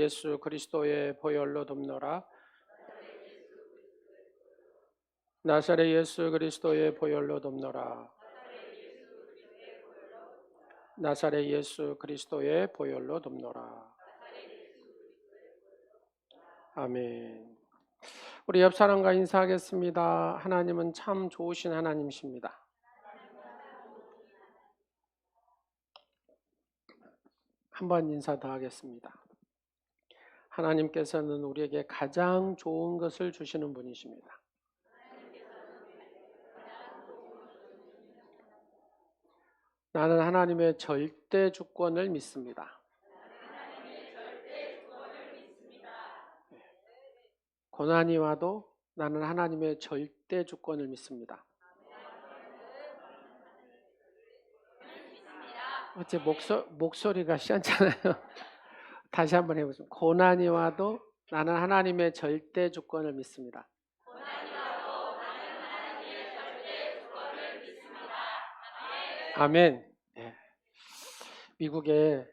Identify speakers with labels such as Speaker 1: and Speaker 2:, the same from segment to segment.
Speaker 1: 예수 그리스도의 보혈로 돕노라. 나사렛 예수 그리스도의 보혈로 돕노라. 나사렛 예수 그리스도의 보혈로 돕노라. 아멘. 우리 옆 사람과 인사하겠습니다. 하나님은 참 좋으신 하나님이십니다. 한번 인사 더 하겠습니다. 하나님께서는 우리에게 가장 좋은 것을 주시는 분이십니다. 나는 하나님의 절대 주권을 믿습니다. 고난이 와도 나는 하나님의 절대 주권을 믿습니다. 어째 목소리가 시원찮아요. 다시 한번 해보겠습니다. 고난이 와도 나는 하나님의 절대 주권을 믿습니다. 아멘. 네. 미국에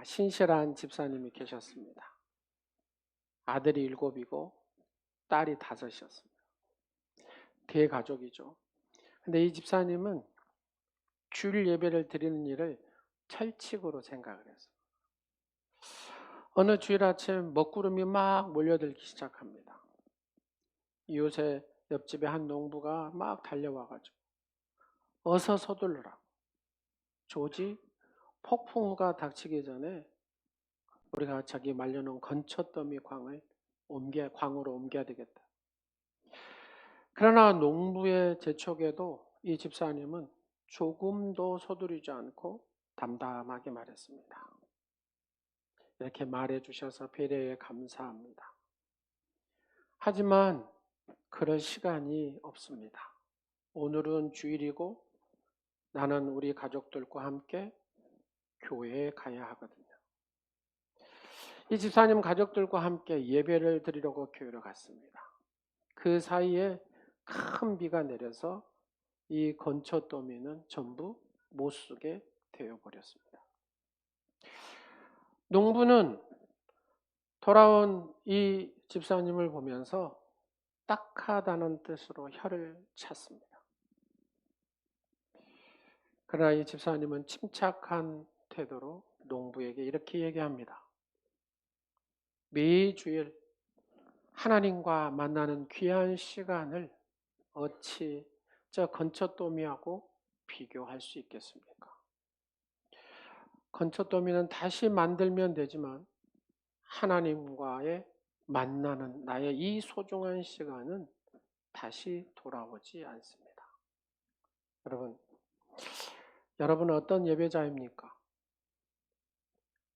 Speaker 1: 신실한 집사님이 계셨습니다. 아들이 7이고 딸이 5이었습니다. 대가족이죠. 근데 이 집사님은 주일 예배를 드리는 일을 철칙으로 생각을 했어요. 어느 주일 아침 먹구름이 막 몰려들기 시작합니다. 이웃의 옆집에 한 농부가 막 달려와가지고 어서 서둘러라. 조지 폭풍우가 닥치기 전에 우리가 저기 말려놓은 건초더미 광으로 옮겨야 되겠다. 그러나 농부의 재촉에도 이 집사님은 조금도 서두르지 않고 담담하게 말했습니다. 이렇게 말해주셔서 배려에 감사합니다. 하지만 그럴 시간이 없습니다. 오늘은 주일이고 나는 우리 가족들과 함께 교회에 가야 하거든요. 이 집사님 가족들과 함께 예배를 드리려고 교회로 갔습니다. 그 사이에 큰 비가 내려서 이 건초더미는 전부 못 쓰게 되어버렸습니다. 농부는 돌아온 이 집사님을 보면서 딱하다는 뜻으로 혀를 찼습니다. 그러나 이 집사님은 침착한 태도로 농부에게 이렇게 얘기합니다. 매주일 하나님과 만나는 귀한 시간을 어찌 저 건초더미하고 비교할 수 있겠습니까? 건초더미는 다시 만들면 되지만 하나님과의 만나는 나의 이 소중한 시간은 다시 돌아오지 않습니다. 여러분은 어떤 예배자입니까?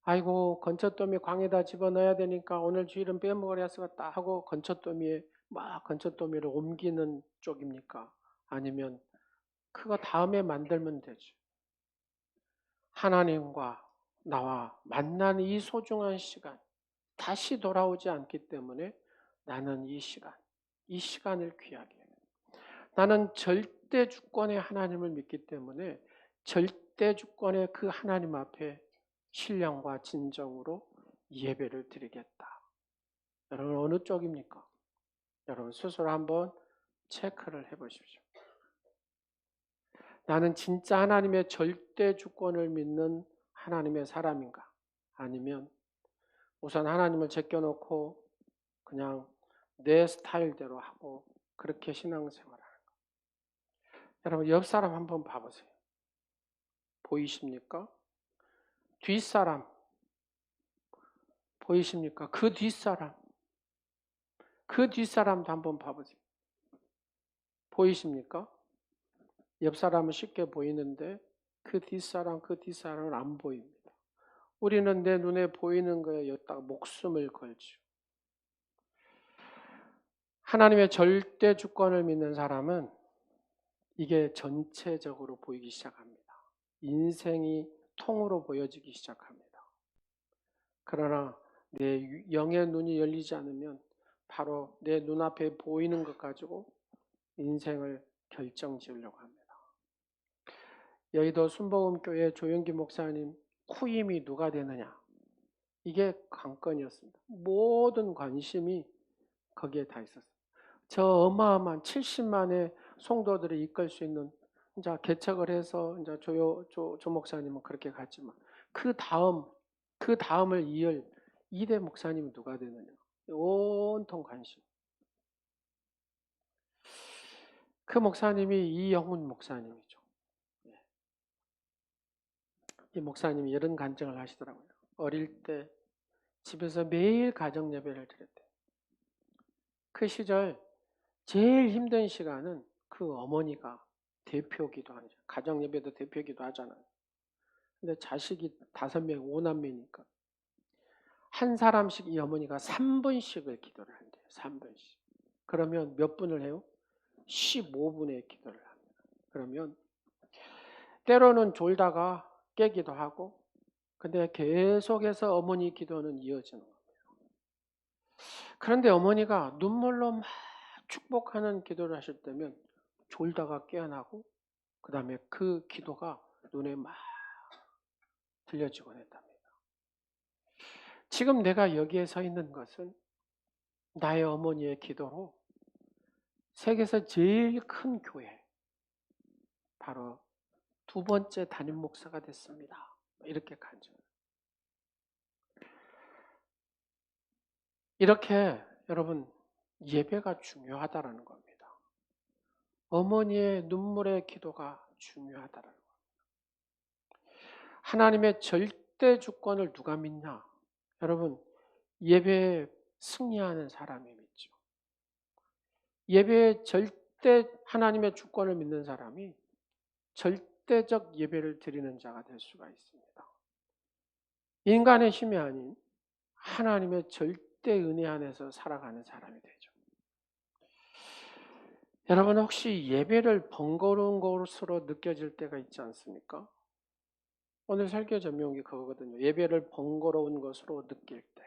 Speaker 1: 아이고 건초더미 광에다 집어넣어야 되니까 오늘 주일은 빼먹으려 쓰겠다 하고 건초더미를 옮기는 쪽입니까? 아니면 그거 다음에 만들면 되죠. 하나님과 나와 만나는 이 소중한 시간 다시 돌아오지 않기 때문에 나는 이 시간을 귀하게 해요. 나는 절대 주권의 하나님을 믿기 때문에 절대 주권의 그 하나님 앞에 신령과 진정으로 예배를 드리겠다. 여러분 어느 쪽입니까? 여러분 스스로 한번 체크를 해보십시오. 나는 진짜 하나님의 절대 주권을 믿는 하나님의 사람인가? 아니면 우선 하나님을 제껴놓고 그냥 내 스타일대로 하고 그렇게 신앙생활을 하는 거. 여러분 옆 사람 한번 봐보세요. 보이십니까? 뒷사람 보이십니까? 그 뒷사람도 한번 봐보세요. 보이십니까? 옆 사람은 쉽게 보이는데 그 뒷사람은 안 보입니다. 우리는 내 눈에 보이는 거에 여기다가 목숨을 걸죠. 하나님의 절대 주권을 믿는 사람은 이게 전체적으로 보이기 시작합니다. 인생이 통으로 보여지기 시작합니다. 그러나 내 영의 눈이 열리지 않으면 바로 내 눈앞에 보이는 것 가지고 인생을 결정지으려고 합니다. 여의도 순복음교회 조영기 목사님 후임이 누가 되느냐? 이게 관건이었습니다. 모든 관심이 거기에 다 있었어요. 저 어마어마한 70만의 성도들을 이끌 수 있는 이제 개척을 해서 이제 조 목사님은 그렇게 갔지만 그 다음을 이을 2대 목사님이 누가 되느냐? 온통 관심. 그 목사님이 이영훈 목사님이죠. 이 목사님이 이런 간증을 하시더라고요. 어릴 때 집에서 매일 가정 예배를 드렸대요. 그 시절 제일 힘든 시간은 그 어머니가 대표기도 하죠. 가정 예배도 대표기도 하잖아요. 근데 자식이 5명, 5남매니까 한 사람씩 이 어머니가 3분씩을 기도를 한대요. 3분씩. 그러면 몇 분을 해요? 15분의 기도를 합니다. 그러면 때로는 졸다가 깨기도 하고, 근데 계속해서 어머니 기도는 이어지는 겁니다. 그런데 어머니가 눈물로 막 축복하는 기도를 하실 때면 졸다가 깨어나고, 그 다음에 그 기도가 눈에 막 들려지곤 했답니다. 지금 내가 여기에 서 있는 것은 나의 어머니의 기도로 세계에서 제일 큰 교회, 바로 2번째 담임 목사가 됐습니다. 이렇게 간증. 이렇게 여러분 예배가 중요하다라는 겁니다. 어머니의 눈물의 기도가 중요하다라는 겁니다. 하나님의 절대 주권을 누가 믿냐? 여러분 예배에 승리하는 사람이 믿죠. 예배에 절대 하나님의 주권을 믿는 사람이 절대적 예배를 드리는 자가 될 수가 있습니다. 인간의 힘이 아닌 하나님의 절대 은혜 안에서 살아가는 사람이 되죠. 여러분 혹시 예배를 번거로운 것으로 느껴질 때가 있지 않습니까? 오늘 설교 제목이 그거거든요. 예배를 번거로운 것으로 느낄 때.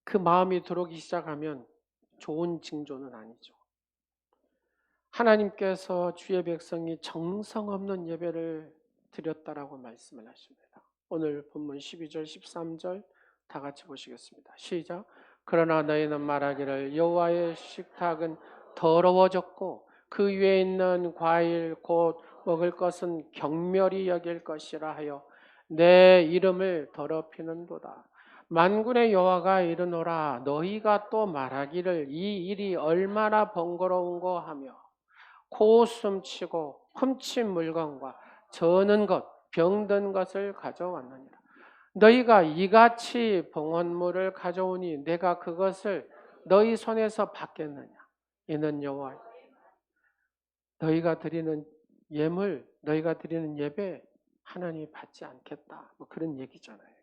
Speaker 1: 그 마음이 들어오기 시작하면 좋은 징조는 아니죠. 하나님께서 주의 백성이 정성 없는 예배를 드렸다라고 말씀을 하십니다. 오늘 본문 12절 13절 다 같이 보시겠습니다. 시작. 그러나 너희는 말하기를 여호와의 식탁은 더러워졌고 그 위에 있는 과일 곧 먹을 것은 경멸히 여길 것이라 하여 내 이름을 더럽히는도다. 만군의 여호와가 이르노라 너희가 또 말하기를 이 일이 얼마나 번거로운고 하며 고숨치고 훔친 물건과 저는 것 병든 것을 가져왔느니라. 너희가 이같이 봉헌물을 가져오니 내가 그것을 너희 손에서 받겠느냐? 이는 여호와 너희가 드리는 예물, 너희가 드리는 예배 하나님이 받지 않겠다. 뭐 그런 얘기잖아요.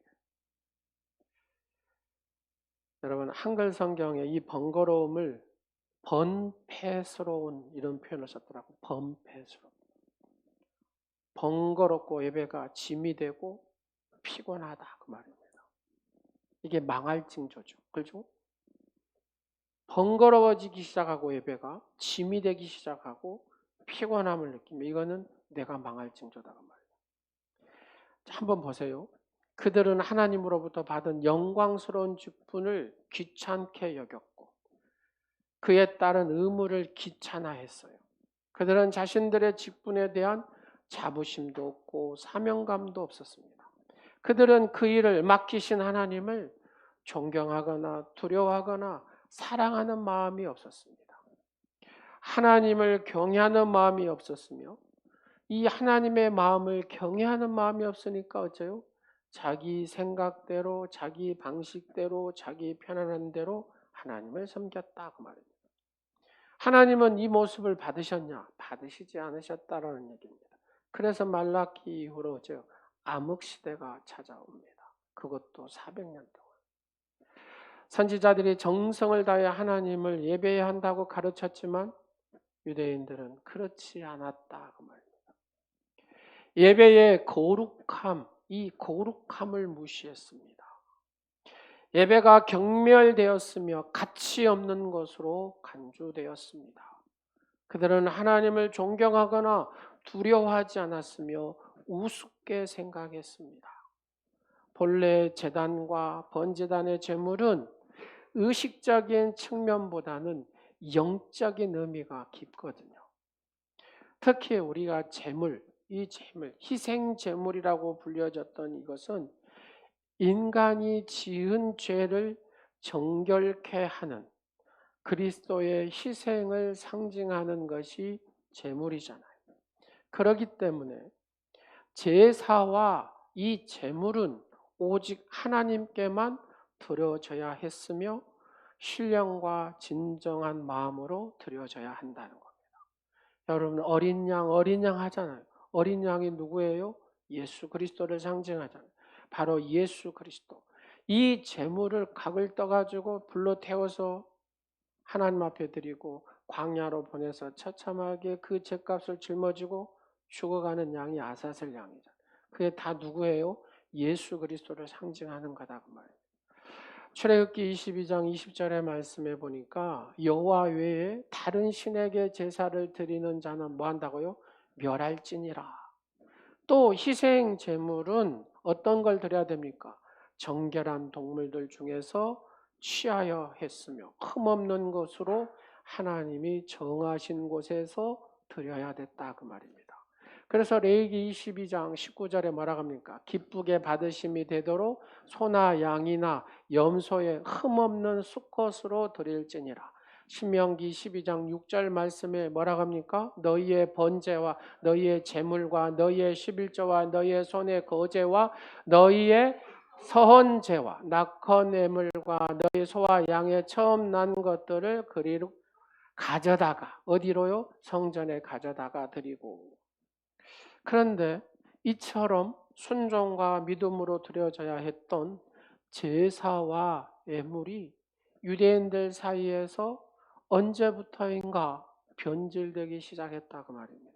Speaker 1: 여러분 한글 성경에 이 번거로움을 번패스러운 이런 표현을 썼더라고요. 번패스러운. 번거롭고 예배가 짐이 되고 피곤하다 그 말입니다. 이게 망할 징조죠. 그렇죠? 번거로워지기 시작하고 예배가 짐이 되기 시작하고 피곤함을 느끼면 이거는 내가 망할 징조다 그 말이에요. 한번 보세요. 그들은 하나님으로부터 받은 영광스러운 직분을 귀찮게 여겼고 그에 따른 의무를 귀찮아했어요. 그들은 자신들의 직분에 대한 자부심도 없고 사명감도 없었습니다. 그들은 그 일을 맡기신 하나님을 존경하거나 두려워하거나 사랑하는 마음이 없었습니다. 하나님을 경외하는 마음이 없었으며 이 하나님의 마음을 경외하는 마음이 없으니까 어째요? 자기 생각대로 자기 방식대로 자기 편안한 대로 하나님을 섬겼다 그 말입니다. 하나님은 이 모습을 받으셨냐? 받으시지 않으셨다라는 얘기입니다. 그래서 말라기 이후로 암흑 시대가 찾아옵니다. 그것도 400년 동안. 선지자들이 정성을 다해 하나님을 예배해야 한다고 가르쳤지만 유대인들은 그렇지 않았다 그 말입니다. 예배의 거룩함, 이 거룩함을 무시했습니다. 예배가 경멸되었으며 가치 없는 것으로 간주되었습니다. 그들은 하나님을 존경하거나 두려워하지 않았으며 우습게 생각했습니다. 본래 제단과 번제단의 제물은 의식적인 측면보다는 영적인 의미가 깊거든요. 특히 우리가 제물, 이 제물, 희생 제물이라고 불려졌던 이것은 인간이 지은 죄를 정결케 하는 그리스도의 희생을 상징하는 것이 제물이잖아요. 그렇기 때문에 제사와 이 제물은 오직 하나님께만 드려져야 했으며 신령과 진정한 마음으로 드려져야 한다는 겁니다. 여러분 어린 양 하잖아요. 어린 양이 누구예요? 예수 그리스도를 상징하잖아요. 바로 예수 그리스도. 이 제물을 각을 떠가지고 불로 태워서 하나님 앞에 드리고 광야로 보내서 처참하게 그 죄값을 짊어지고 죽어가는 양이 아사셀 양이잖아요. 그게 다 누구예요? 예수 그리스도를 상징하는 거다 그 말이에요. 출애굽기 22장 20절의 말씀에 보니까 여호와 외에 다른 신에게 제사를 드리는 자는 뭐 한다고요? 멸할지니라. 또 희생 제물은 어떤 걸 드려야 됩니까? 정결한 동물들 중에서 취하여 했으며 흠없는 것으로 하나님이 정하신 곳에서 드려야 됐다 그 말입니다. 그래서 레위기 22장 19절에 뭐라고 합니까? 기쁘게 받으심이 되도록 소나 양이나 염소의 흠없는 수컷으로 드릴지니라. 신명기 12장 6절 말씀에 뭐라고 합니까? 너희의 번제와 너희의 제물과 너희의 11조와 너희의 손의 거제와 너희의 서헌제와 낙헌예물과 너희 소와 양의 처음 난 것들을 그리로 가져다가 어디로요? 성전에 가져다가 드리고. 그런데 이처럼 순종과 믿음으로 드려져야 했던 제사와 예물이 유대인들 사이에서 언제부터인가 변질되기 시작했다 그 말입니다.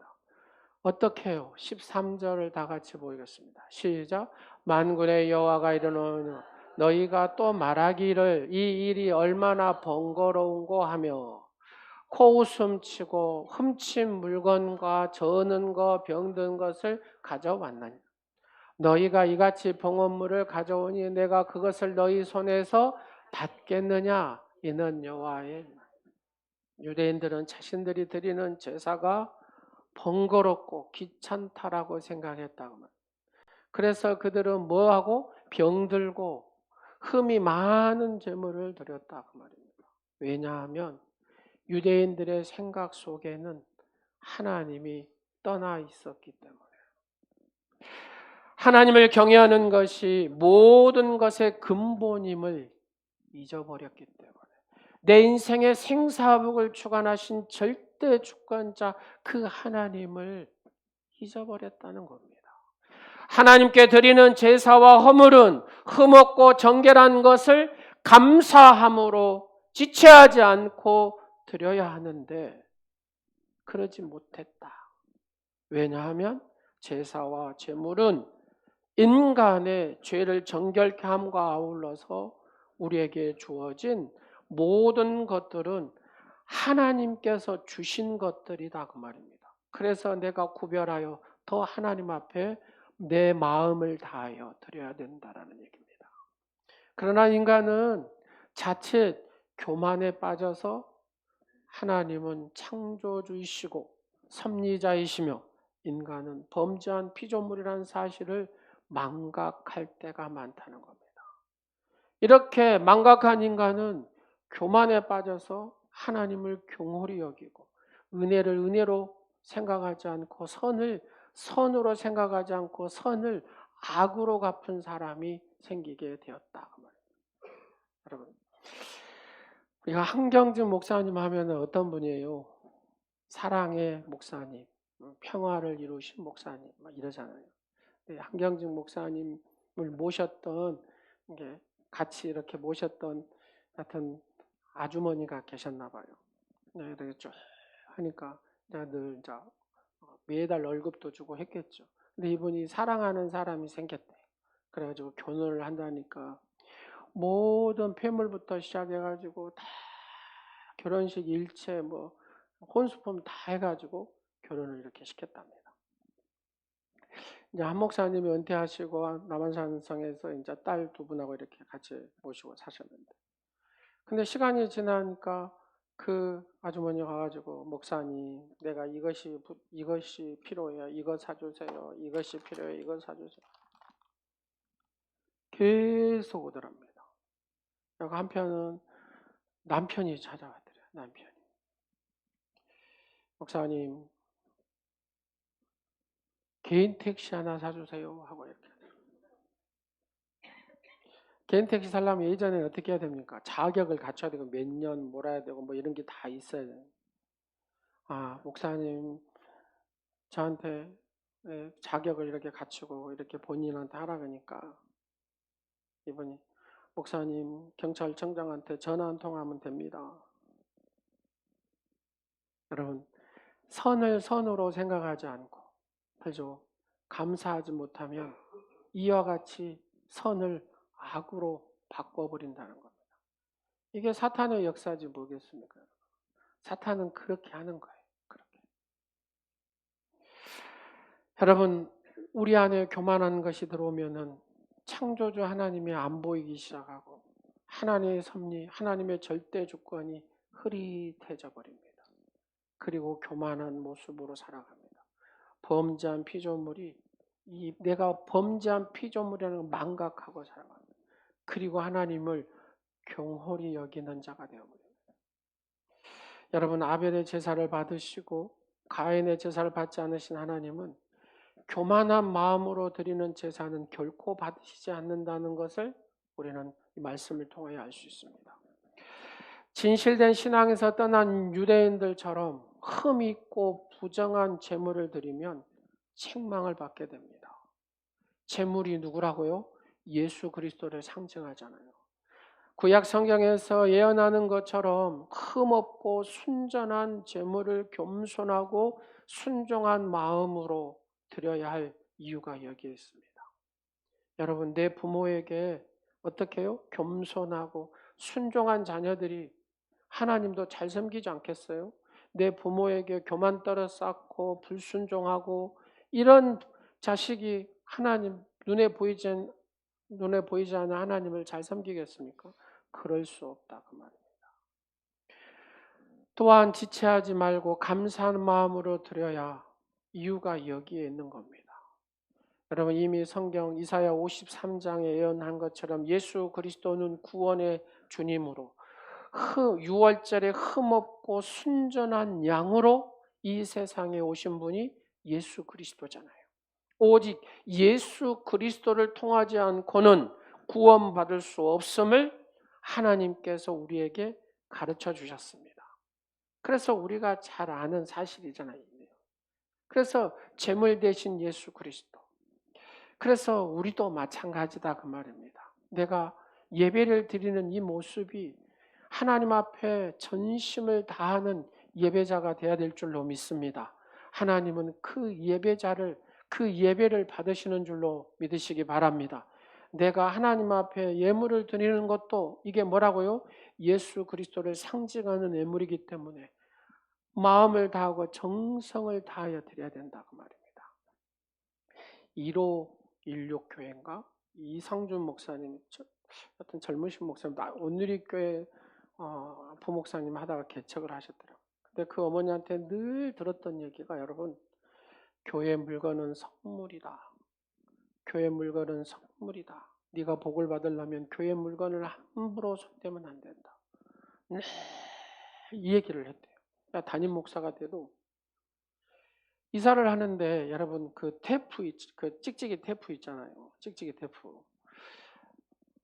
Speaker 1: 어떻게 해요? 13절을 다 같이 보겠습니다. 시작. 만군의 여호와가 이르노니 너희가 또 말하기를 이 일이 얼마나 번거로운고 하며 코웃음 치고 훔친 물건과 저는 것 병든 것을 가져왔나니 너희가 이같이 봉헌물을 가져오니 내가 그것을 너희 손에서 받겠느냐. 이는 여호와의. 유대인들은 자신들이 드리는 제사가 번거롭고 귀찮다라고 생각했다고 말이에요. 그래서 그들은 뭐하고 병들고 흠이 많은 제물을 드렸다고 말입니다. 왜냐하면 유대인들의 생각 속에는 하나님이 떠나 있었기 때문에 하나님을 경외하는 것이 모든 것의 근본임을 잊어버렸기 때문에 내 인생의 생사복을 주관하신 절대 주권자 그 하나님을 잊어버렸다는 겁니다. 하나님께 드리는 제사와 허물은 흠없고 정결한 것을 감사함으로 지체하지 않고 드려야 하는데 그러지 못했다. 왜냐하면 제사와 제물은 인간의 죄를 정결케 함과 아울러서 우리에게 주어진 모든 것들은 하나님께서 주신 것들이다 그 말입니다. 그래서 내가 구별하여 더 하나님 앞에 내 마음을 다하여 드려야 된다라는 얘기입니다. 그러나 인간은 자칫 교만에 빠져서 하나님은 창조주이시고 섭리자이시며 인간은 범죄한 피조물이라는 사실을 망각할 때가 많다는 겁니다. 이렇게 망각한 인간은 교만에 빠져서 하나님을 경홀히 여기고 은혜를 은혜로 생각하지 않고 선을 선으로 생각하지 않고 선을 악으로 갚은 사람이 생기게 되었다. 여러분, 우리가 한경직 목사님 하면 어떤 분이에요? 사랑의 목사님, 평화를 이루신 목사님 막 이러잖아요. 한경직 목사님을 모셨던 게 같이 이렇게 모셨던 같은 아주머니가 계셨나 봐요. 네, 이렇게 쭉 하니까 늘 매달 월급도 주고 했겠죠. 근데 이분이 사랑하는 사람이 생겼대. 그래가지고 결혼을 한다니까 모든 폐물부터 시작해가지고 다 결혼식 일체 뭐 혼수품 다 해가지고 결혼을 이렇게 시켰답니다. 이제 한 목사님이 은퇴하시고 남한산성에서 이제 딸 두 분하고 이렇게 같이 모시고 사셨는데, 근데 시간이 지나니까 그 아주머니 가가지고 목사님, 내가 이것이 필요해요. 이거 사주세요. 이것이 필요해요. 이거 사주세요. 계속 오더랍니다. 그리고 한편은 남편이 찾아왔더래요. 남편이. 목사님, 개인 택시 하나 사주세요. 하고 이렇게. 개인 택시 살려면 예전에 어떻게 해야 됩니까? 자격을 갖춰야 되고 몇 년 몰아야 되고 뭐 이런 게 다 있어야 돼요. 아, 목사님 저한테 자격을 이렇게 갖추고 이렇게 본인한테 하라 그러니까 이분이 목사님 경찰청장한테 전화 한 통하면 됩니다. 여러분, 선을 선으로 생각하지 않고 그죠? 감사하지 못하면 이와 같이 선을 악으로 바꿔버린다는 겁니다. 이게 사탄의 역사지 뭐겠습니까? 사탄은 그렇게 하는 거예요. 그렇게. 여러분, 우리 안에 교만한 것이 들어오면은 창조주 하나님이 안 보이기 시작하고 하나님의 섭리, 하나님의 절대 주권이 흐릿해져 버립니다. 그리고 교만한 모습으로 살아갑니다. 범죄한 피조물이 내가 범죄한 피조물이라는 걸 망각하고 살아갑니다. 그리고 하나님을 경홀히 여기는 자가 되어버립니다. 여러분, 아벨의 제사를 받으시고 가인의 제사를 받지 않으신 하나님은 교만한 마음으로 드리는 제사는 결코 받으시지 않는다는 것을 우리는 이 말씀을 통하여 알 수 있습니다. 진실된 신앙에서 떠난 유대인들처럼 흠 있고 부정한 제물을 드리면 책망을 받게 됩니다. 제물이 누구라고요? 예수 그리스도를 상징하잖아요. 구약 성경에서 예언하는 것처럼 흠없고 순전한 제물을 겸손하고 순종한 마음으로 드려야 할 이유가 여기에 있습니다. 여러분, 내 부모에게 어떻게 해요? 겸손하고 순종한 자녀들이 하나님도 잘 섬기지 않겠어요? 내 부모에게 교만 떨어 쌓고 불순종하고 이런 자식이 하나님 눈에 보이지 않는 하나님을 잘 섬기겠습니까? 그럴 수 없다 그 말입니다. 또한 지체하지 말고 감사하는 마음으로 드려야 이유가 여기에 있는 겁니다. 여러분, 이미 성경 이사야 53장에 예언한 것처럼 예수 그리스도는 구원의 주님으로 유월절에 흠없고 순전한 양으로 이 세상에 오신 분이 예수 그리스도잖아요. 오직 예수 그리스도를 통하지 않고는 구원받을 수 없음을 하나님께서 우리에게 가르쳐 주셨습니다. 그래서 우리가 잘 아는 사실이잖아요. 그래서 제물 대신 예수 그리스도. 그래서 우리도 마찬가지다 그 말입니다. 내가 예배를 드리는 이 모습이 하나님 앞에 전심을 다하는 예배자가 되어야 될 줄로 믿습니다. 하나님은 그 예배를 받으시는 줄로 믿으시기 바랍니다. 내가 하나님 앞에 예물을 드리는 것도 이게 뭐라고요? 예수 그리스도를 상징하는 예물이기 때문에 마음을 다하고 정성을 다하여 드려야 된다 그 말입니다. 1호16 교회인가? 이상준 목사님, 어떤 젊으신 목사님, 온누리교회 부목사님 하다가 개척을 하셨더라고요. 근데 그 어머니한테 늘 들었던 얘기가 여러분, 교회 물건은 선물이다. 교회 물건은 선물이다. 네가 복을 받으려면 교회 물건을 함부로 손대면 안 된다. 네, 이 얘기를 했대요. 담임 목사가 돼도 이사를 하는데 여러분 그 찍찍이 테프 있잖아요. 찍찍이 테프.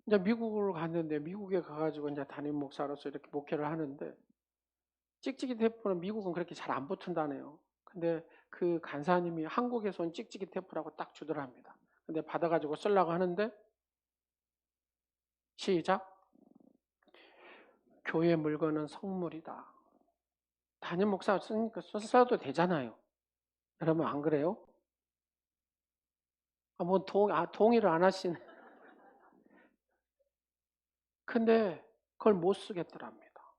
Speaker 1: 이제 미국을 갔는데 미국에 가가지고 이제 담임 목사로서 이렇게 목회를 하는데 찍찍이 테프는 미국은 그렇게 잘 안 붙은다네요. 근데 그 간사님이 한국에서 온 찍찍이 테프라고 딱 주더랍니다. 근데 받아가지고 쓰려고 하는데 시작. 교회 물건은 선물이다. 담임 목사가 쓰니까 써도 되잖아요. 여러분 안 그래요? 동의를 안 하시네. 근데 그걸 못 쓰겠더랍니다.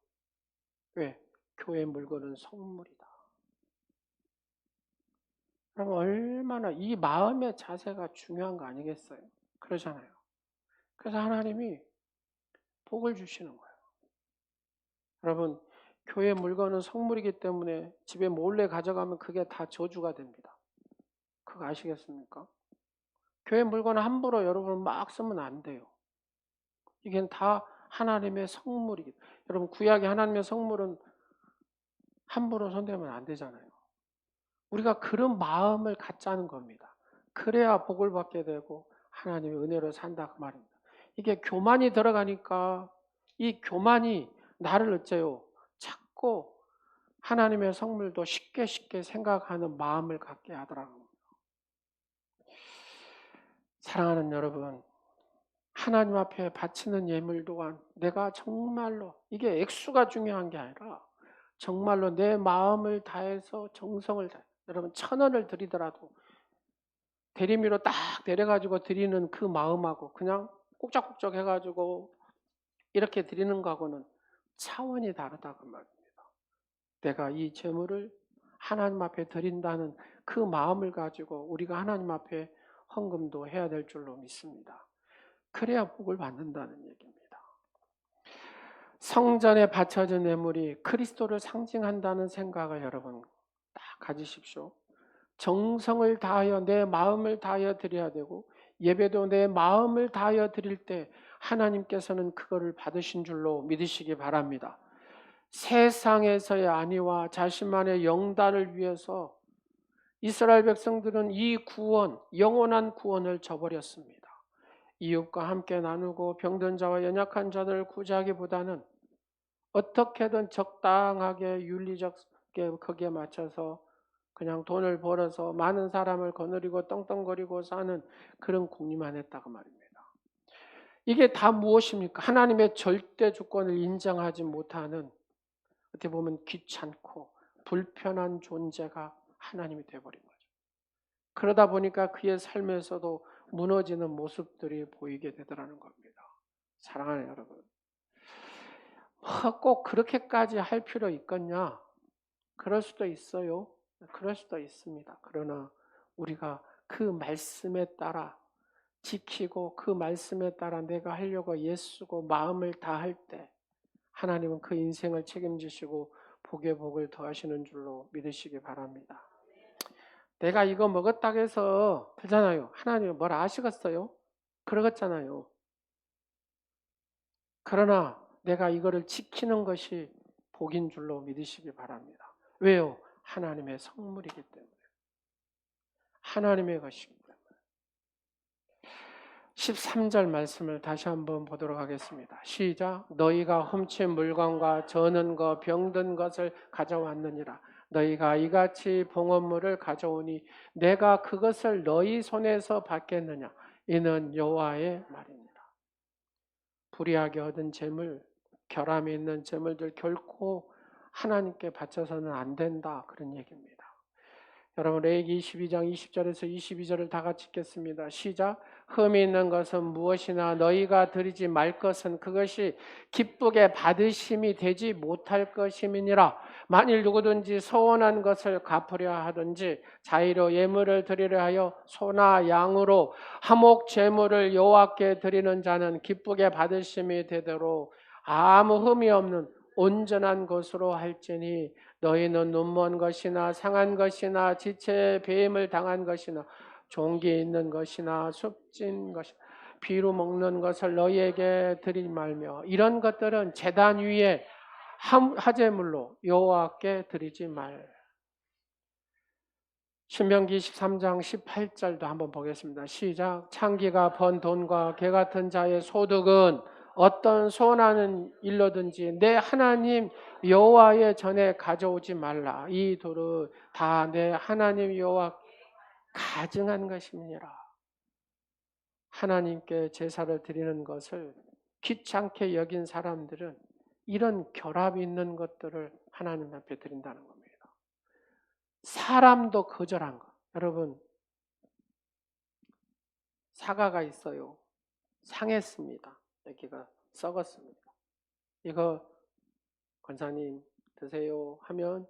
Speaker 1: 왜? 교회 물건은 선물이다. 여러분 얼마나 이 마음의 자세가 중요한 거 아니겠어요? 그러잖아요. 그래서 하나님이 복을 주시는 거예요. 여러분 교회 물건은 성물이기 때문에 집에 몰래 가져가면 그게 다 저주가 됩니다. 그거 아시겠습니까? 교회 물건을 함부로 여러분 막 쓰면 안 돼요. 이게 다 하나님의 성물이기 때문에. 여러분 구약의 하나님의 성물은 함부로 손대면 안 되잖아요. 우리가 그런 마음을 갖자는 겁니다. 그래야 복을 받게 되고 하나님의 은혜로 산다 그 말입니다. 이게 교만이 들어가니까 이 교만이 나를 어째요? 자꾸 하나님의 성물도 쉽게 생각하는 마음을 갖게 하더라고요. 사랑하는 여러분, 하나님 앞에 바치는 예물 또한 내가 정말로 이게 액수가 중요한 게 아니라 정말로 내 마음을 다해서 정성을 다해 여러분 1,000원을 드리더라도 대리미로 딱 내려가지고 드리는 그 마음하고 그냥 꼭적꼭적 해가지고 이렇게 드리는 거하고는 차원이 다르다 그 말입니다. 내가 이 재물을 하나님 앞에 드린다는 그 마음을 가지고 우리가 하나님 앞에 헌금도 해야 될 줄로 믿습니다. 그래야 복을 받는다는 얘기입니다. 성전에 바쳐진 예물이 그리스도를 상징한다는 생각을 여러분 딱 가지십시오. 정성을 다하여 내 마음을 다하여 드려야 되고 예배도 내 마음을 다하여 드릴 때 하나님께서는 그거를 받으신 줄로 믿으시기 바랍니다. 세상에서의 안위와 자신만의 영달을 위해서 이스라엘 백성들은 이 구원, 영원한 구원을 저버렸습니다. 이웃과 함께 나누고 병든 자와 연약한 자들을 구제하기보다는 어떻게든 적당하게 윤리적게 거기에 맞춰서 그냥 돈을 벌어서 많은 사람을 거느리고 떵떵거리고 사는 그런 궁리만 했다고 말입니다. 이게 다 무엇입니까? 하나님의 절대 주권을 인정하지 못하는 어떻게 보면 귀찮고 불편한 존재가 하나님이 되어버린 거죠. 그러다 보니까 그의 삶에서도 무너지는 모습들이 보이게 되더라는 겁니다. 사랑하는 여러분, 꼭 그렇게까지 할 필요 있겠냐? 그럴 수도 있어요. 그럴 수도 있습니다. 그러나 우리가 그 말씀에 따라 지키고 그 말씀에 따라 내가 하려고 애쓰고 마음을 다할 때 하나님은 그 인생을 책임지시고 복의 복을 더하시는 줄로 믿으시기 바랍니다. 내가 이거 먹었다고 해서 되잖아요. 하나님은 뭘 아시겠어요? 그러겠잖아요. 그러나 내가 이거를 지키는 것이 복인 줄로 믿으시기 바랍니다. 왜요? 하나님의 성물이기 때문에. 하나님의 것이기 때문에. 13절 말씀을 다시 한번 보도록 하겠습니다. 시작. 너희가 훔친 물건과 저는 것 병든 것을 가져왔느니라. 너희가 이같이 봉헌물을 가져오니 내가 그것을 너희 손에서 받겠느냐. 이는 여호와의 말이니라. 불의하게 얻은 재물, 결함이 있는 재물들 결코 하나님께 바쳐서는 안 된다. 그런 얘기입니다. 여러분 레위기 22장 20절에서 22절을 다 같이 읽겠습니다. 시작. 흠이 있는 것은 무엇이나 너희가 드리지 말 것은 그것이 기쁘게 받으심이 되지 못할 것임이니라. 만일 누구든지 서원한 것을 갚으려 하든지 자의로 예물을 드리려 하여 소나 양으로 화목 제물을 여호와께 드리는 자는 기쁘게 받으심이 되도록 아무 흠이 없는 온전한 것으로 할지니 너희는 눈먼 것이나 상한 것이나 지체에 배임을 당한 것이나 종기 있는 것이나 습진 것이나 비루 먹는 것을 너희에게 드리지 말며 이런 것들은 제단 위에 화제물로 여호와께 드리지 말. 신명기 13장 18절도 한번 보겠습니다. 시작. 창기가 번 돈과 개 같은 자의 소득은 어떤 손하는 일로든지 내 하나님 여호와의 전에 가져오지 말라. 이 돌은 다 내 하나님 여호와 가증한 것임이니라. 하나님께 제사를 드리는 것을 귀찮게 여긴 사람들은 이런 결합이 있는 것들을 하나님 앞에 드린다는 겁니다. 사람도 거절한 것. 여러분, 사과가 있어요. 상했습니다. 여기가 썩었습니다. 이거 권사님 드세요 하면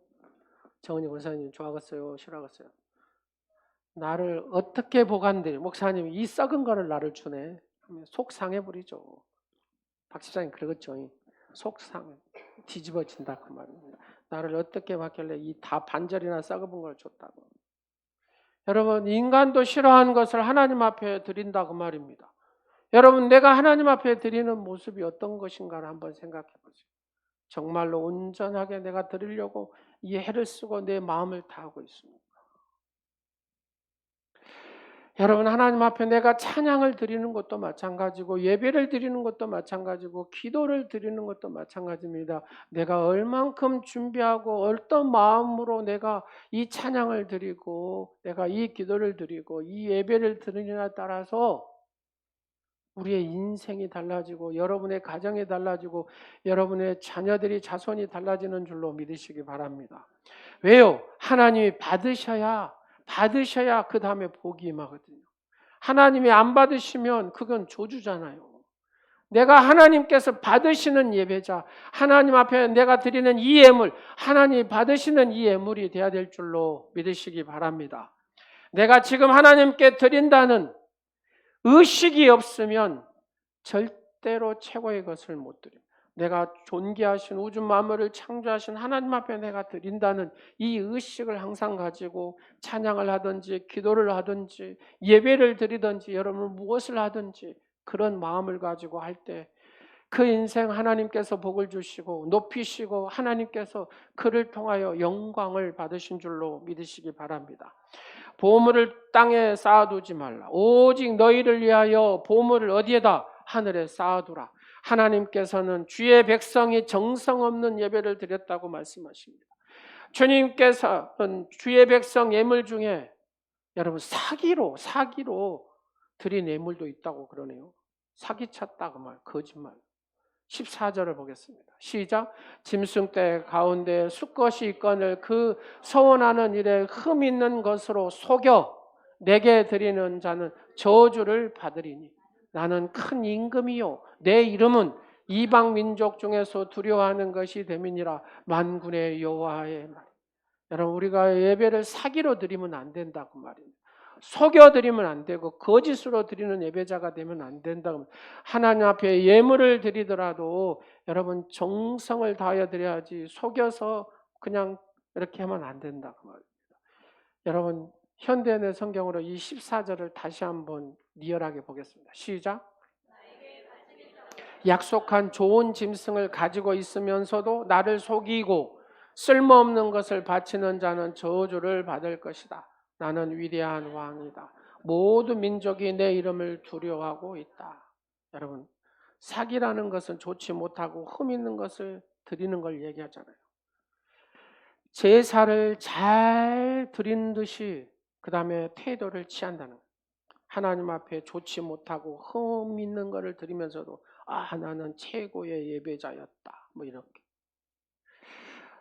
Speaker 1: 정은이 권사님 좋아하겠어요? 싫어하겠어요? 나를 어떻게 보관돼? 목사님 이 썩은 거를 나를 주네. 속 상해버리죠. 박 집사님 그러겠죠. 속 상해. 뒤집어진다 그 말입니다. 나를 어떻게 받길래 이 다 반절이나 썩은 걸 줬다고. 여러분 인간도 싫어하는 것을 하나님 앞에 드린다 그 말입니다. 여러분 내가 하나님 앞에 드리는 모습이 어떤 것인가를 한번 생각해 보세요. 정말로 온전하게 내가 드리려고 이 애를 쓰고 내 마음을 다하고 있습니다. 여러분 하나님 앞에 내가 찬양을 드리는 것도 마찬가지고 예배를 드리는 것도 마찬가지고 기도를 드리는 것도 마찬가지입니다. 내가 얼만큼 준비하고 어떤 마음으로 내가 이 찬양을 드리고 내가 이 기도를 드리고 이 예배를 드리느냐에 따라서 우리의 인생이 달라지고 여러분의 가정이 달라지고 여러분의 자녀들이 자손이 달라지는 줄로 믿으시기 바랍니다. 왜요? 하나님이 받으셔야 그 다음에 복이 임하거든요. 하나님이 안 받으시면 그건 저주잖아요. 내가 하나님께서 받으시는 예배자, 하나님 앞에 내가 드리는 이 예물, 하나님이 받으시는 이 예물이 되어야 될 줄로 믿으시기 바랍니다. 내가 지금 하나님께 드린다는 의식이 없으면 절대로 최고의 것을 못 드립니다. 내가 존귀하신 우주 만물을 창조하신 하나님 앞에 내가 드린다는 이 의식을 항상 가지고 찬양을 하든지 기도를 하든지 예배를 드리든지 여러분 무엇을 하든지 그런 마음을 가지고 할 때 그 인생 하나님께서 복을 주시고 높이시고 하나님께서 그를 통하여 영광을 받으신 줄로 믿으시기 바랍니다. 보물을 땅에 쌓아두지 말라. 오직 너희를 위하여 보물을 어디에다? 하늘에 쌓아두라. 하나님께서는 주의 백성이 정성 없는 예배를 드렸다고 말씀하십니다. 주님께서는 주의 백성 예물 중에 여러분 사기로 드린 예물도 있다고 그러네요. 사기쳤다 그 말, 거짓말. 14절을 보겠습니다. 시작. 짐승떼 가운데 수컷이 있거늘 그 서원하는 일에 흠 있는 것으로 속여 내게 드리는 자는 저주를 받으리니 나는 큰 임금이요 내 이름은 이방 민족 중에서 두려워하는 것이 됨이니라. 만군의 여호와의 말. 여러분 우리가 예배를 사기로 드리면 안 된다 그 말입니다. 속여 드리면 안 되고 거짓으로 드리는 예배자가 되면 안 된다. 하나님 앞에 예물을 드리더라도 여러분 정성을 다하여 드려야지 속여서 그냥 이렇게 하면 안 된다 그 말입니다. 여러분 현대인의 성경으로 이 14절을 다시 한번 리얼하게 보겠습니다. 시작. 약속한 좋은 짐승을 가지고 있으면서도 나를 속이고 쓸모없는 것을 바치는 자는 저주를 받을 것이다. 나는 위대한 왕이다. 모든 민족이 내 이름을 두려워하고 있다. 여러분 사기라는 것은 좋지 못하고 흠 있는 것을 드리는 걸 얘기하잖아요. 제사를 잘 드린 듯이 그 다음에 태도를 취한다는 거예요. 하나님 앞에 좋지 못하고 흠 있는 것을 드리면서도 나는 최고의 예배자였다. 뭐 이렇게.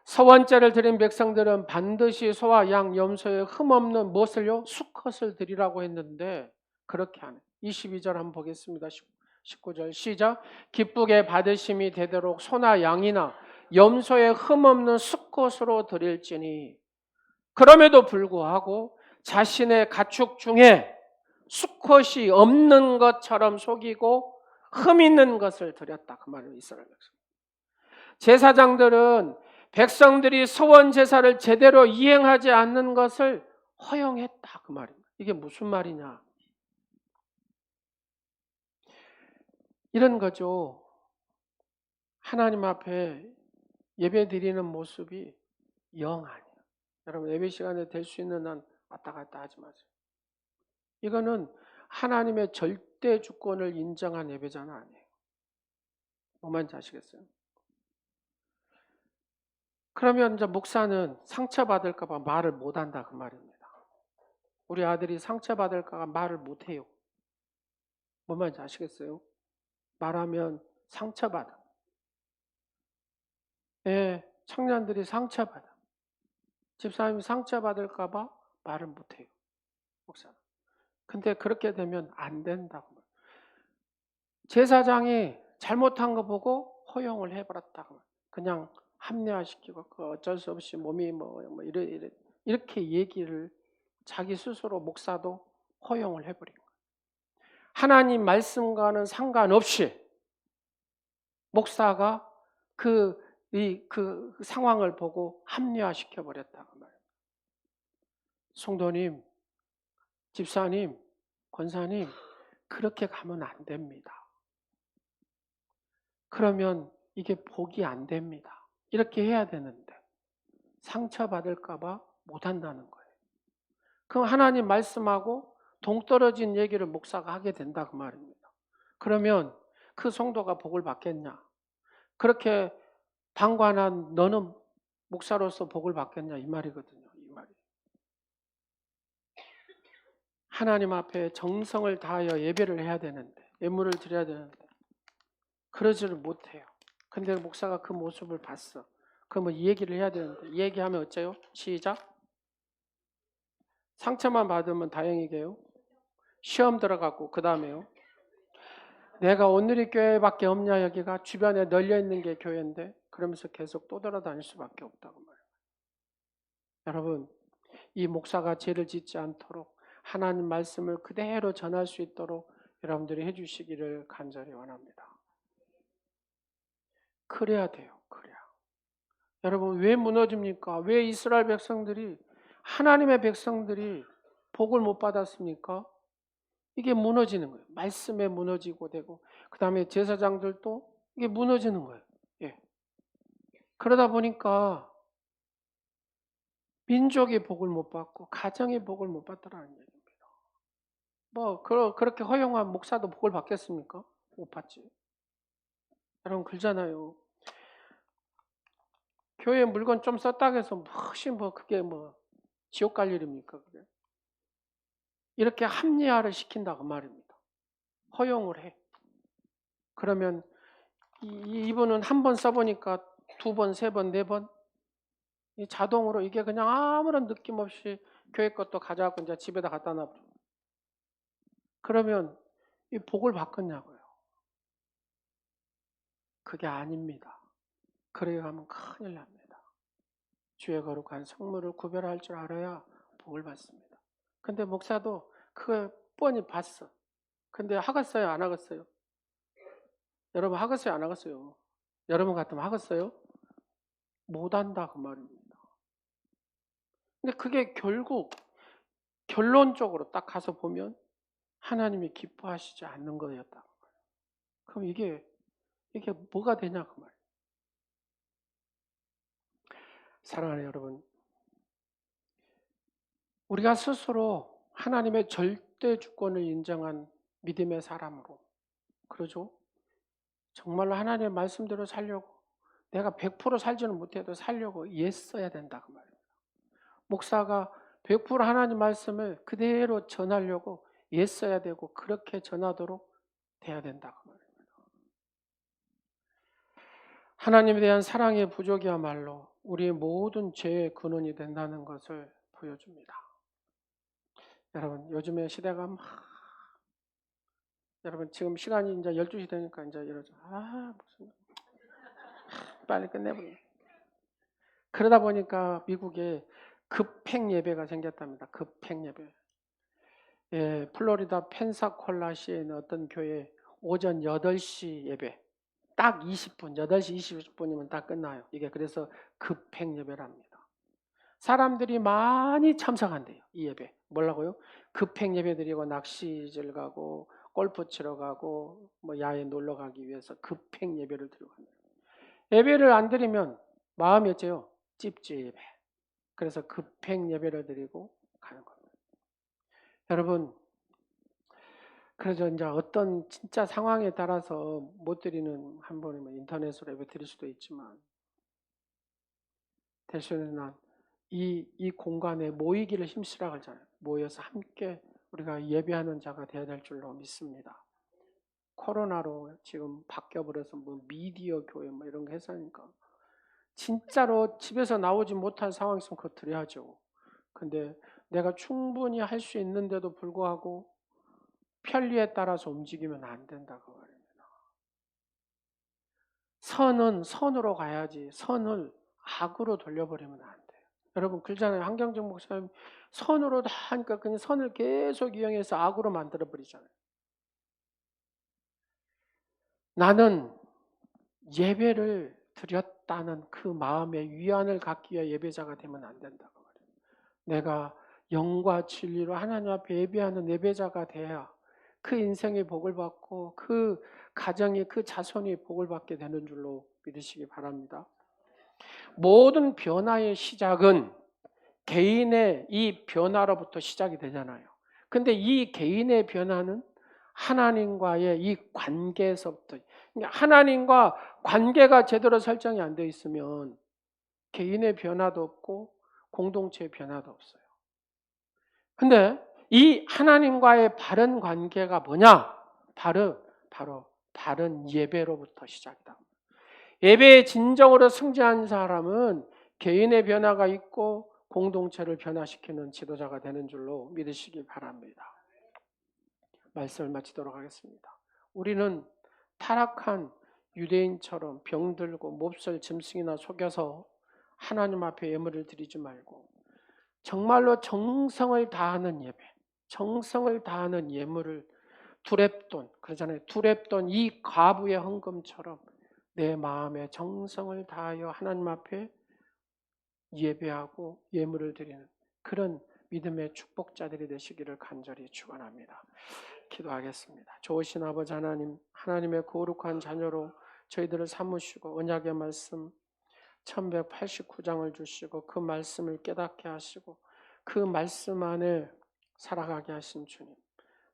Speaker 1: 서원제를 드린 백성들은 반드시 소와 양, 염소에 흠없는 무엇을요? 수컷을 드리라고 했는데 그렇게 하네. 22절 한번 보겠습니다. 19절 시작. 기쁘게 받으심이 되도록 소나 양이나 염소에 흠없는 수컷으로 드릴지니 그럼에도 불구하고 자신의 가축 중에 수컷이 없는 것처럼 속이고 흠 있는 것을 드렸다. 그 말을 이스라엘 백성. 제사장들은 백성들이 소원 제사를 제대로 이행하지 않는 것을 허용했다. 그 말입니다. 이게 무슨 말이냐? 이런 거죠. 하나님 앞에 예배 드리는 모습이 영 아니에요. 여러분 예배 시간에 될 수 있는 한 왔다 갔다 하지 마세요. 이거는 하나님의 절대 주권을 인정한 예배자는 아니에요. 뭔지 아시겠어요? 그러면 이제 목사는 상처받을까 봐 말을 못한다 그 말입니다. 우리 아들이 상처받을까 봐 말을 못해요. 뭔 말인지 아시겠어요? 말하면 상처받아. 예, 청년들이 상처받아. 집사님이 상처받을까 봐 말을 못해요. 목사는. 근데 그렇게 되면 안 된다고. 제사장이 잘못한 거 보고 허용을 해버렸다고. 그냥 합리화시키고 어쩔 수 없이 몸이 이렇게 얘기를 자기 스스로 목사도 허용을 해버린 거예요. 하나님 말씀과는 상관없이 목사가 그 상황을 보고 합리화시켜 버렸다고 말해요. 성도님, 집사님, 권사님, 그렇게 가면 안 됩니다. 그러면 이게 복이 안 됩니다. 이렇게 해야 되는데 상처받을까 봐 못한다는 거예요. 그럼 하나님 말씀하고 동떨어진 얘기를 목사가 하게 된다고 말입니다. 그러면 그 성도가 복을 받겠냐? 그렇게 방관한 너는 목사로서 복을 받겠냐? 이 말이거든요. 이 말이. 하나님 앞에 정성을 다하여 예배를 해야 되는데, 예물을 드려야 되는데 그러지를 못해요. 근데 목사가 그 모습을 봤어. 그러면 이 얘기를 해야 되는데 이 얘기하면 어째요? 시작. 상처만 받으면 다행이게요. 시험 들어갔고 그 다음에요. 내가 오늘이 교회밖에 없냐, 여기가 주변에 널려 있는 게 교회인데, 그러면서 계속 또 돌아다닐 수밖에 없다고 말해요. 여러분, 이 목사가 죄를 짓지 않도록 하나님 말씀을 그대로 전할 수 있도록 여러분들이 해주시기를 간절히 원합니다. 그래야 돼요. 그래야. 여러분, 왜 무너집니까? 왜 이스라엘 백성들이, 하나님의 백성들이 복을 못 받았습니까? 이게 무너지는 거예요. 말씀에 무너지고 되고, 그 다음에 제사장들도 이게 무너지는 거예요. 예. 그러다 보니까 민족의 복을 못 받고 가정의 복을 못 받더라는 얘기입니다. 그렇게 허용한 목사도 복을 받겠습니까? 못 받지. 여러분 그러잖아요. 교회 물건 좀 썼다고 해서 훨씬 그게 지옥 갈 일입니까? 그게? 이렇게 합리화를 시킨다고 말입니다. 허용을 해. 그러면 이분은 한 번 써보니까 두 번, 세 번, 네 번 자동으로 이게 그냥 아무런 느낌 없이 교회 것도 가져가고 이제 집에다 갖다 놔버려. 그러면 이 복을 받겠냐고요. 그게 아닙니다. 그래 가면 큰일 납니다. 주의 거룩한 성물을 구별할 줄 알아야 복을 받습니다. 근데 목사도 그걸 뻔히 봤어. 근데 하겠어요? 안 하겠어요? 여러분 하겠어요? 안 하겠어요? 여러분 같으면 하겠어요? 못한다 그 말입니다. 근데 그게 결국 결론적으로 딱 가서 보면 하나님이 기뻐하시지 않는 거였다. 그럼 이게 뭐가 되냐 그 말이에요. 사랑하는 여러분, 우리가 스스로 하나님의 절대 주권을 인정한 믿음의 사람으로, 그러죠? 정말로 하나님의 말씀대로 살려고, 내가 100% 살지는 못해도 살려고 애써야 된다 그 말이에요. 목사가 100% 하나님 말씀을 그대로 전하려고 애써야 되고 그렇게 전하도록 돼야 된다 그 말입니다. 하나님에 대한 사랑의 부족이야말로 우리의 모든 죄의 근원이 된다는 것을 보여줍니다. 여러분 요즘에 시대가 여러분 지금 시간이 이제 12시 되니까 이제 이러죠. 무슨 빨리 끝내버려. 그러다 보니까 미국에 급행 예배가 생겼답니다. 급행 예배. 예, 플로리다 펜사콜라시에 있는 어떤 교회 오전 8시 예배. 딱 20분, 8시 20분이면 딱 끝나요. 이게 그래서 급행 예배랍니다. 사람들이 많이 참석한대요. 이 예배. 뭐라고요? 급행 예배 드리고 낚시질 가고 골프 치러 가고 야외 놀러 가기 위해서 급행 예배를 드리고 합니다. 예배를 안 드리면 마음이 어째요? 찝찝해. 그래서 급행 예배를 드리고 가는 겁니다. 여러분, 그래서 이제 어떤 진짜 상황에 따라서 못 드리는 한 번이면 인터넷으로 예배 드릴 수도 있지만 대신에 이 공간에 모이기를 힘쓰라고 하잖아요. 모여서 함께 우리가 예배하는 자가 되어야 될 줄로 믿습니다. 코로나로 지금 바뀌어버려서 미디어 교회 이런 거 해서니까 진짜로 집에서 나오지 못한 상황이 있으면 그거 드려야죠. 근데 내가 충분히 할 수 있는데도 불구하고 편리에 따라서 움직이면 안 된다고 말입니다. 선은 선으로 가야지 선을 악으로 돌려버리면 안 돼요. 여러분 그러잖아요. 한경정 목사님 선으로 다 하니까 그냥 선을 계속 이용해서 악으로 만들어 버리잖아요. 나는 예배를 드렸다는 그 마음의 위안을 갖기 위해 예배자가 되면 안 된다고 말해요. 내가 영과 진리로 하나님 앞에 예배하는 예배자가 돼야 그 인생의 복을 받고 그 가정이 그 자손이 복을 받게 되는 줄로 믿으시기 바랍니다. 모든 변화의 시작은 개인의 이 변화로부터 시작이 되잖아요. 근데 이 개인의 변화는 하나님과의 이 관계에서부터, 그러니까 하나님과 관계가 제대로 설정이 안 돼 있으면 개인의 변화도 없고 공동체의 변화도 없어요. 근데 이 하나님과의 바른 관계가 뭐냐? 바로 바른 예배로부터 시작이다. 예배에 진정으로 승진한 사람은 개인의 변화가 있고 공동체를 변화시키는 지도자가 되는 줄로 믿으시기 바랍니다. 말씀을 마치도록 하겠습니다. 우리는 타락한 유대인처럼 병들고 몹쓸 짐승이나 속여서 하나님 앞에 예물을 드리지 말고 정말로 정성을 다하는 예배, 정성을 다하는 예물을 두렙돈, 그러잖아요. 두렙돈 이 과부의 헌금처럼 내 마음에 정성을 다하여 하나님 앞에 예배하고 예물을 드리는 그런 믿음의 축복자들이 되시기를 간절히 축원합니다. 기도하겠습니다. 좋으신 아버지 하나님, 하나님의 거룩한 자녀로 저희들을 삼으시고 언약의 말씀 1189장을 주시고 그 말씀을 깨닫게 하시고 그 말씀 안에 살아가게 하신 주님,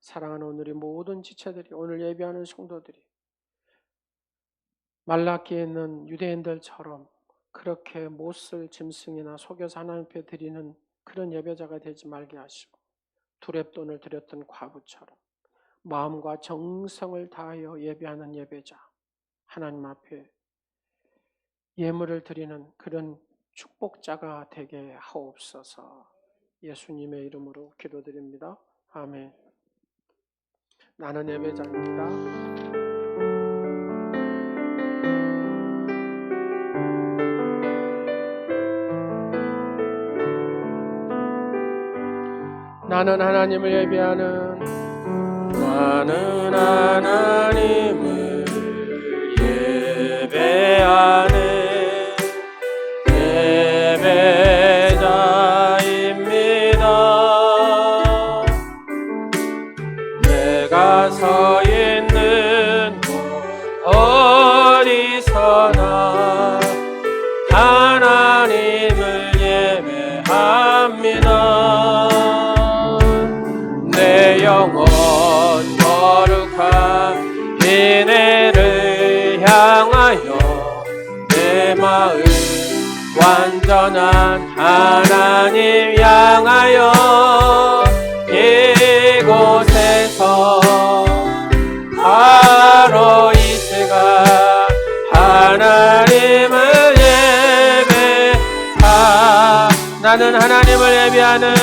Speaker 1: 사랑하는 오늘의 모든 지체들이, 오늘 예배하는 성도들이 말라기에 있는 유대인들처럼 그렇게 못쓸 짐승이나 속여서 하나님 앞에 드리는 그런 예배자가 되지 말게 하시고 두렙돈을 드렸던 과부처럼 마음과 정성을 다하여 예배하는 예배자, 하나님 앞에 예물을 드리는 그런 축복자가 되게 하옵소서. 예수님의 이름으로 기도드립니다. 아멘. 나는 예배자입니다. 나는 하나님을 예배하는,
Speaker 2: 나는 하나님을 예배하는 예배자입니다. 내가 서 있는 곳 어디서나 하나님을 예배합니다. 내 영혼 거룩한 은혜를 향하여 내 마음 완전한 하나님 향하여 이곳에서 바로 이 시간 하나님을 나는 하나님을 예배하는,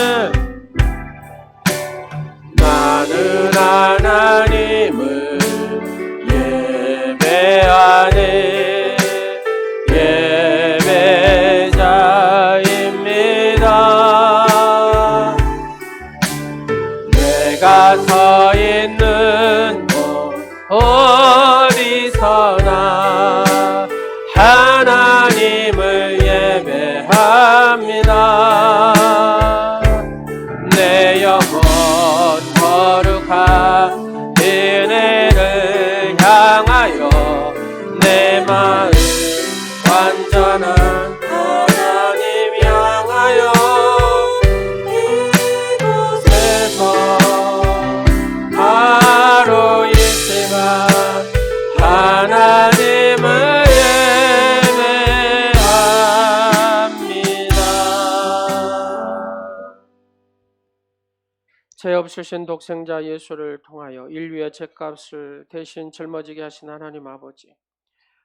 Speaker 2: 나는 하나님을 예배하는 예배자입니다. 내가 서 있는 곳 어디서나 하나님을 예배합니다. 내 영혼 거룩한 은혜를 향하여 내 마음 완전한 하나님 향하여 이곳에서 바로 이 시간 하나님을
Speaker 1: 죄 없으신 독생자 예수를 통하여 인류의 죄값을 대신 짊어지게 하신 하나님 아버지,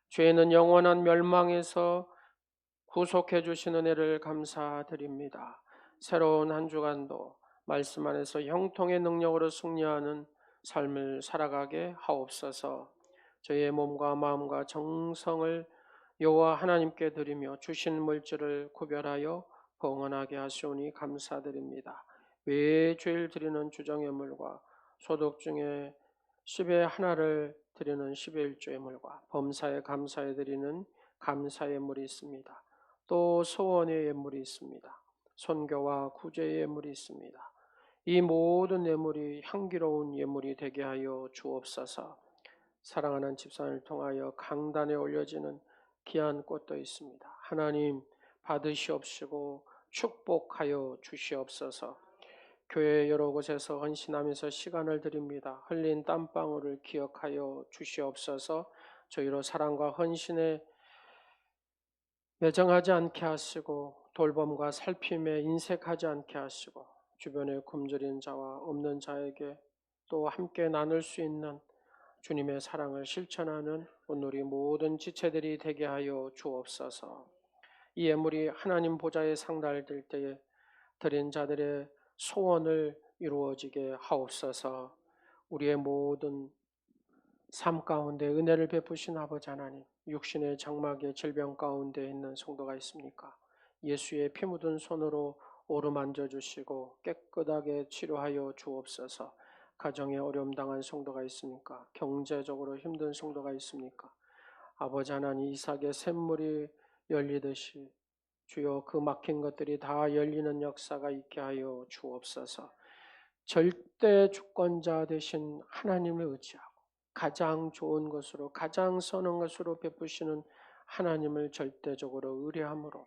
Speaker 1: 죄는 영원한 멸망에서 구속해 주신 은혜를 감사드립니다. 새로운 한 주간도 말씀 안에서 형통의 능력으로 승리하는 삶을 살아가게 하옵소서. 저희의 몸과 마음과 정성을 여호와 하나님께 드리며 주신 물질을 구별하여 봉헌하게 하시오니 감사드립니다. 매주일 드리는 주정예물과 소득 중에 10의 하나를 드리는 10의 1조 예물과 범사에 감사해 드리는 감사 예물이 있습니다. 또 소원의 예물이 있습니다. 선교와 구제의 예물이 있습니다. 이 모든 예물이 향기로운 예물이 되게 하여 주옵소서. 사랑하는 집사를 통하여 강단에 올려지는 귀한 꽃도 있습니다. 하나님 받으시옵시고 축복하여 주시옵소서. 교회 여러 곳에서 헌신하면서 시간을 드립니다. 흘린 땀방울을 기억하여 주시옵소서. 저희로 사랑과 헌신에 매정하지 않게 하시고 돌봄과 살핌에 인색하지 않게 하시고 주변에 굶주린 자와 없는 자에게 또 함께 나눌 수 있는 주님의 사랑을 실천하는 오늘 모든 지체들이 되게 하여 주옵소서. 이 예물이 하나님 보좌에 상달될 때에 드린 자들의 소원을 이루어지게 하옵소서. 우리의 모든 삶 가운데 은혜를 베푸신 아버지 하나님, 육신의 장막의 질병 가운데 있는 성도가 있습니까? 예수의 피 묻은 손으로 오르만져 주시고 깨끗하게 치료하여 주옵소서. 가정에 어려움 당한 성도가 있습니까? 경제적으로 힘든 성도가 있습니까? 아버지 하나님, 이삭의 샘물이 열리듯이 주여 그 막힌 것들이 다 열리는 역사가 있게 하여 주옵소서. 절대 주권자 되신 하나님을 의지하고 가장 좋은 것으로 가장 선한 것으로 베푸시는 하나님을 절대적으로 의뢰함으로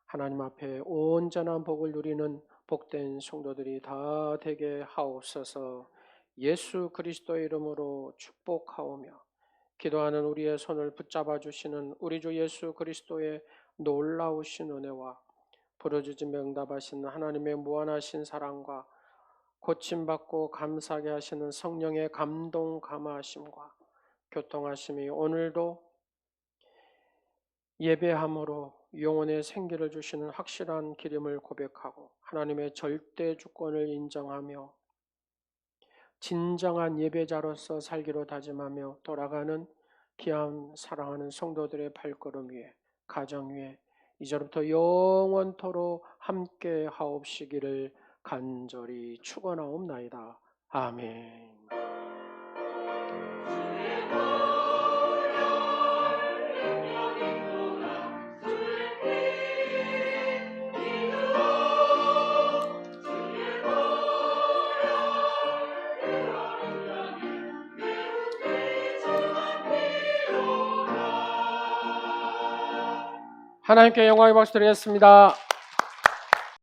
Speaker 1: 하나님 앞에 온전한 복을 누리는 복된 성도들이 다 되게 하옵소서. 예수 그리스도의 이름으로 축복하오며 기도하는 우리의 손을 붙잡아 주시는 우리 주 예수 그리스도의 놀라우신 은혜와 부르짖으며 응답하시는 하나님의 무한하신 사랑과 고침받고 감사하게 하시는 성령의 감동 감화하심과 교통하심이 오늘도 예배함으로 영혼의 생기를 주시는 확실한 기름을 고백하고 하나님의 절대 주권을 인정하며 진정한 예배자로서 살기로 다짐하며 돌아가는 귀한 사랑하는 성도들의 발걸음 위에 가정 위에 이제부터 영원토록 함께 하옵시기를 간절히 축원하옵나이다. 아멘. 하나님께 영광의 박수 드리겠습니다.